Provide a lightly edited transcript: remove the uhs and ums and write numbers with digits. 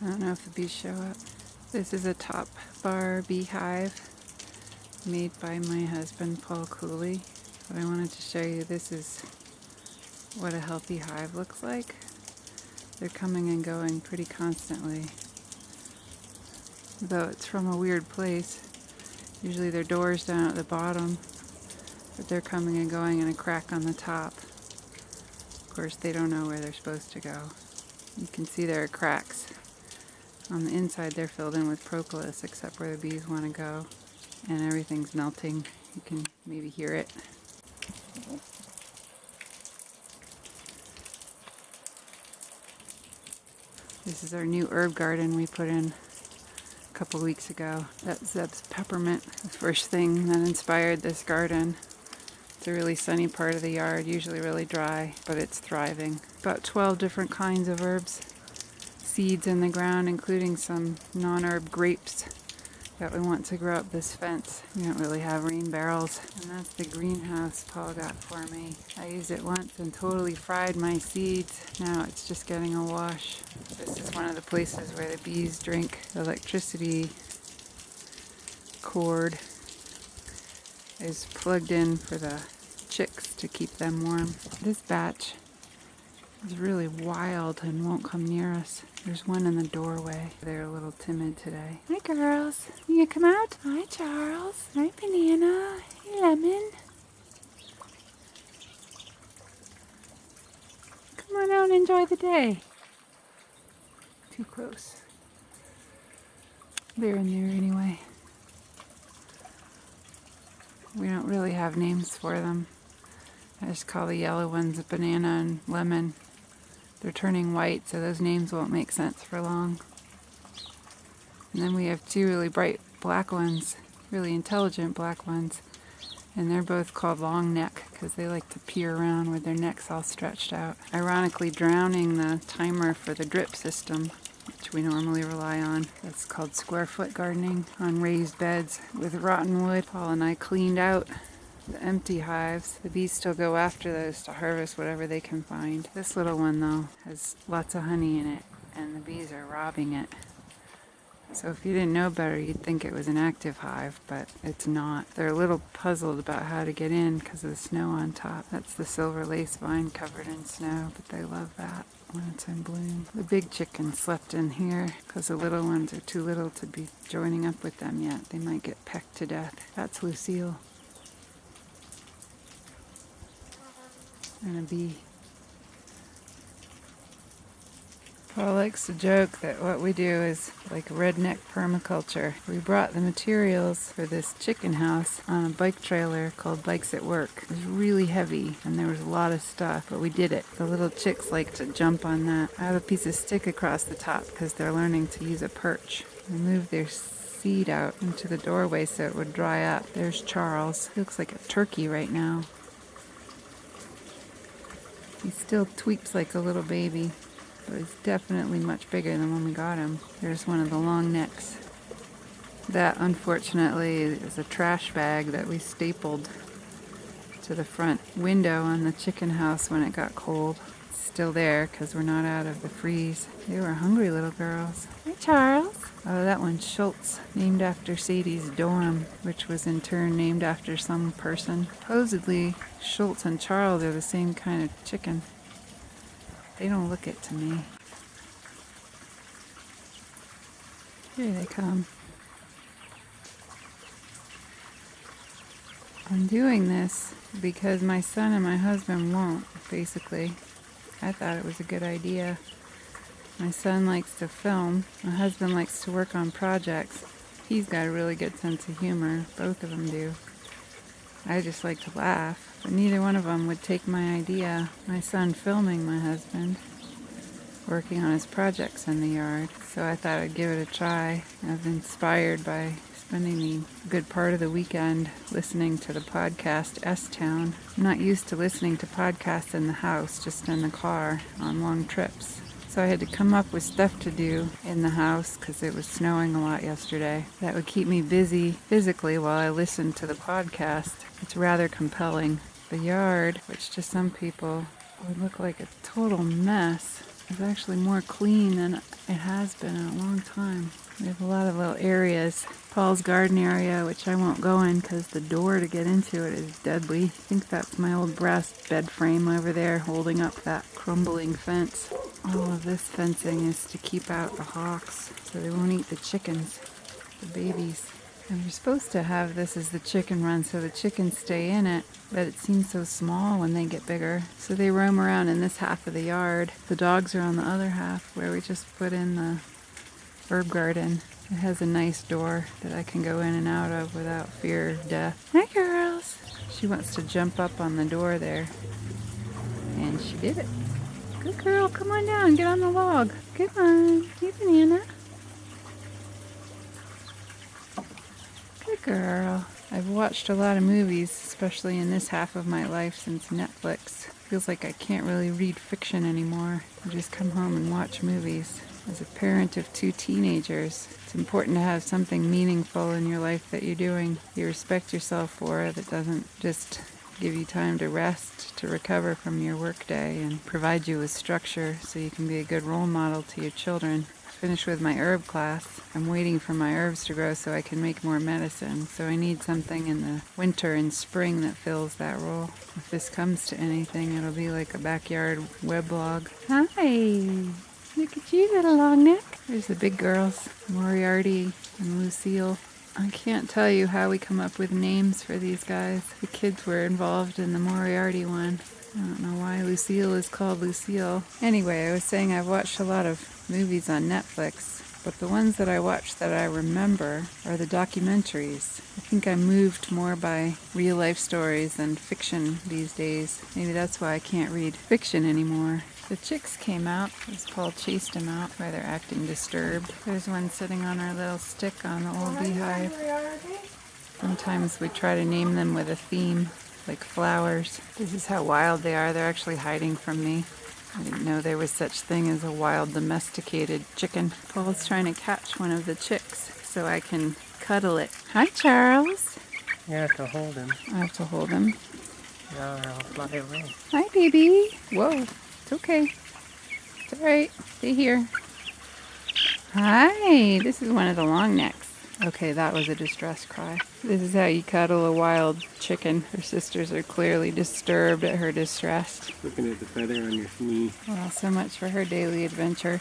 I don't know if the bees show up. This is a top bar beehive made by my husband, Paul Cooley. But I wanted to show you this is what a healthy hive looks like. They're coming and going pretty constantly. Though it's from a weird place. Usually their door's down at the bottom, but they're coming and going in a crack on the top. Of course, they don't know where they're supposed to go. You can see there are cracks. On the inside, they're filled in with propolis, except where the bees want to go. And everything's melting. You can maybe hear it. This is our new herb garden we put in a couple weeks ago. That's Zeb's peppermint, the first thing that inspired this garden. It's a really sunny part of the yard, usually really dry, but it's thriving. About 12 different kinds of herbs, seeds in the ground, including some non-herb grapes that we want to grow up this fence. We don't really have rain barrels. And that's the greenhouse Paul got for me. I used it once and totally fried my seeds. Now it's just getting a wash. This is one of the places where the bees drink. The electricity cord is plugged in for the chicks to keep them warm. This batch is really wild and won't come near us. There's one in the doorway. They're a little timid today. Hi girls, you come out? Hi Charles. Hi Banana. Hey Lemon. Come on out and enjoy the day. Too close. They're in there anyway. We don't really have names for them. I just call the yellow ones Banana and Lemon. They're turning white, so those names won't make sense for long. And then we have two really bright black ones, really intelligent black ones. And they're both called long neck because they like to peer around with their necks all stretched out. Ironically, drowning the timer for the drip system, which we normally rely on. That's called square foot gardening on raised beds with rotten wood. Paul and I cleaned out the empty hives. The bees still go after those to harvest whatever they can find. This little one though has lots of honey in it and the bees are robbing it. So if you didn't know better, you'd think it was an active hive, but it's not. They're a little puzzled about how to get in because of the snow on top. That's the silver lace vine covered in snow, but they love that when it's in bloom. The big chickens slept in here because the little ones are too little to be joining up with them yet. They might get pecked to death. That's Lucille. And a bee. Paul likes to joke that what we do is like redneck permaculture. We brought the materials for this chicken house on a bike trailer called Bikes at Work. It was really heavy and there was a lot of stuff, but we did it. The little chicks like to jump on that. I have a piece of stick across the top because they're learning to use a perch. We moved their seed out into the doorway so it would dry up. There's Charles. He looks like a turkey right now. He still tweaks like a little baby, but he's definitely much bigger than when we got him. There's one of the long necks. That, unfortunately, is a trash bag that we stapled to the front window on the chicken house when it got cold. It's still there because we're not out of the freeze. They were hungry little girls. Hi, Charles. Oh, that one's Schultz, named after Sadie's dorm, which was in turn named after some person. Supposedly, Schultz and Charles are the same kind of chicken. They don't look it to me. Here they come. I'm doing this because my son and my husband won't, basically. I thought it was a good idea. My son likes to film. My husband likes to work on projects. He's got a really good sense of humor. Both of them do. I just like to laugh, but neither one of them would take my idea. My son filming my husband, working on his projects in the yard. So I thought I'd give it a try. I was inspired by spending the good part of the weekend listening to the podcast S-Town. I'm not used to listening to podcasts in the house, just in the car on long trips. So I had to come up with stuff to do in the house because it was snowing a lot yesterday. That would keep me busy physically while I listened to the podcast. It's rather compelling. The yard, which to some people would look like a total mess, is actually more clean than it has been in a long time. We have a lot of little areas. Paul's garden area, which I won't go in because the door to get into it is deadly. I think that's my old brass bed frame over there holding up that crumbling fence. All of this fencing is to keep out the hawks so they won't eat the chickens, the babies. And we're supposed to have this as the chicken run so the chickens stay in it, but it seems so small when they get bigger. So they roam around in this half of the yard. The dogs are on the other half where we just put in the herb garden. It has a nice door that I can go in and out of without fear of death. Hi, girls. She wants to jump up on the door there. And she did it. Good girl. Come on down. Get on the log. Come on. Hey, Banana. Good girl. I've watched a lot of movies, especially in this half of my life since Netflix. Feels like I can't really read fiction anymore. I just come home and watch movies. As a parent of 2 teenagers, it's important to have something meaningful in your life that you're doing. You respect yourself for that doesn't just give you time to rest, to recover from your workday, and provide you with structure so you can be a good role model to your children. Finished with my herb class. I'm waiting for my herbs to grow so I can make more medicine. So I need something in the winter and spring that fills that role. If this comes to anything, it'll be like a backyard weblog. Hi! Look at you, little long neck. There's the big girls, Moriarty and Lucille. I can't tell you how we come up with names for these guys. The kids were involved in the Moriarty one. I don't know why Lucille is called Lucille. Anyway, I was saying I've watched a lot of movies on Netflix, but the ones that I watch that I remember are the documentaries. I think I moved more by real life stories than fiction these days. Maybe that's why I can't read fiction anymore. The chicks came out as Paul chased them out where they're acting disturbed. There's one sitting on our little stick on the old beehive. Sometimes we try to name them with a theme, like flowers. This is how wild they are. They're actually hiding from me. I didn't know there was such thing as a wild domesticated chicken. Paul's trying to catch one of the chicks so I can cuddle it. Hi, Charles. You have to hold him. I have to hold him. No, I'll fly away. Hi, baby. Whoa. It's okay. It's all right. Stay here. Hi. This is one of the long necks. Okay, that was a distress cry. This is how you cuddle a wild chicken. Her sisters are clearly disturbed at her distress. Looking at the feather on your knee. Well, so much for her daily adventure.